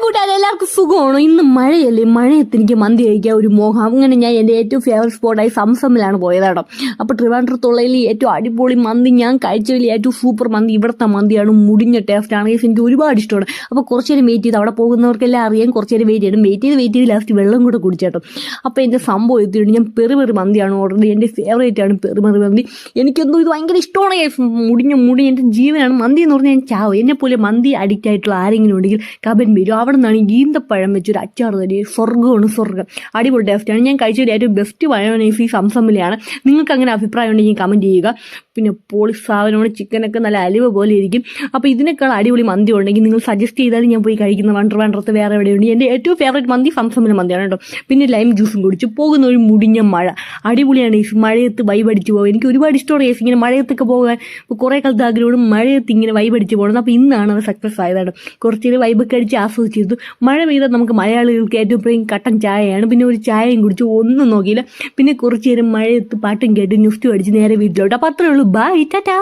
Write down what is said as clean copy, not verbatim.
കൂട്ടുകാരെ എല്ലാവർക്കും സുഖമാണോ? ഇന്ന് മഴയല്ലേ, മഴയത്ത് എനിക്ക് മന്തി കഴിക്കാൻ ഒരു മോഹം. അങ്ങനെ ഞാൻ എൻ്റെ ഏറ്റവും ഫേവറേറ്റ് സ്പോട്ടായി സംസമിലാണ് പോയത് കേട്ടോ. അപ്പോൾ ട്രിവാൻഡ്രത്തുള്ളതിൽ ഏറ്റവും അടിപൊളി മന്തി ഞാൻ കഴിച്ചതിൽ ഏറ്റവും സൂപ്പർ മന്തി ഇവിടുത്തെ മന്തിയാണ്. മുടിഞ്ഞ ടേസ്റ്റ് ആണ്, എനിക്ക് ഒരുപാട് ഇഷ്ടമാണ്. അപ്പോൾ കുറച്ച് നേരം വെയിറ്റ് ചെയ്ത്, അവിടെ പോകുന്നവർക്കെല്ലാം അറിയാം, കുറച്ച് നേരം വെയിറ്റ് ചെയ്ത് ലാസ്റ്റ് വെള്ളം കൂടെ കുടിച്ചേട്ടോ. അപ്പോൾ എൻ്റെ സംഭവം എത്തിയിട്ട് ഞാൻ പെറി മന്തിയാണ് ഓർഡർ ചെയ്തത്. എൻ്റെ ഫേവറേറ്റ് ആണ് പെറി മന്തി. എനിക്കെന്തോ ഇത് ഭയങ്കര ഇഷ്ടമാണ്. മുടി എൻ്റെ ജീവനാണ്. മന്തി എന്ന് പറഞ്ഞാൽ ഞാൻ ചാവും. എന്നെപ്പോലെ മന്തി അഡിക്റ്റ് ആയിട്ടുള്ള ആരെങ്കിലും ഉണ്ടെങ്കിൽ കമൻറ്റ് വരും. അവിടെ നിന്നാണ് ഈന്തപ്പഴം വെച്ചൊരു അച്ചാർ തരി. സ്വർഗ്ഗമാണ് സ്വർഗ്ഗം. അടിപൊളി ടേസ്റ്റാണ്. ഞാൻ കഴിച്ചതിൽ ഏറ്റവും ബെസ്റ്റ് മയോണൈസ് ഈ സംസമിലാണ്. നിങ്ങൾക്ക് അങ്ങനെ അഭിപ്രായം ഉണ്ടെങ്കിൽ കമൻറ്റ് ചെയ്യുക. പിന്നെ പോളി സാധനമാണ്, ചിക്കനൊക്കെ നല്ല അലിവ പോലെ ഇരിക്കും. അപ്പോൾ ഇതിനേക്കാൾ അടിപൊളി മന്തി ഉണ്ടെങ്കിൽ നിങ്ങൾ സജസ്റ്റ് ചെയ്താൽ ഞാൻ പോയി കഴിക്കുന്ന ട്രിവാൻഡ്രത്ത് വേറെ എവിടെയുണ്ട്. എൻ്റെ ഏറ്റവും ഫേവറേറ്റ് മന്തി സംസമിലെ മന്തിയാണ് കേട്ടോ. പിന്നെ ലൈം ജ്യൂസും കുടിച്ച് പോകുന്ന ഒരു മുടിഞ്ഞ മഴ അടിപൊളിയാണ്. ഈ മഴയത്ത് വൈബടിച്ച് പോകാൻ എനിക്ക് ഒരുപാട് ഇഷ്ടമാണ്. ഇങ്ങനെ മഴയത്തൊക്കെ പോകാൻ കുറേ കാലത്ത് ആഗ്രഹമാണ് മഴയത്ത് ഇങ്ങനെ വൈബടിച്ച് പോകുന്നത്. അപ്പോൾ ഇന്നാണ് അത് സക്സസ് ആയതാണ്. കുറച്ച് വൈബൊക്കെ അടിച്ച് ആസ്വദിച്ചിരുന്നു. മഴ പെയ്താൽ നമുക്ക് മലയാളികൾക്ക് ഏറ്റവും പ്രിയം കട്ടൻ ചായയാണ്. പിന്നെ ഒരു ചായയും കുടിച്ച് ഒന്നും നോക്കിയില്ല. പിന്നെ കുറച്ച് നേരം മഴയത്ത് പാട്ടും കേട്ട് ന്യൂസ് അടിച്ച് നേരെ വീട്ടിലോട്ട്. അപ്പോൾ അത്രേ ഉള്ളൂ. ബൈ, ടാറ്റാ.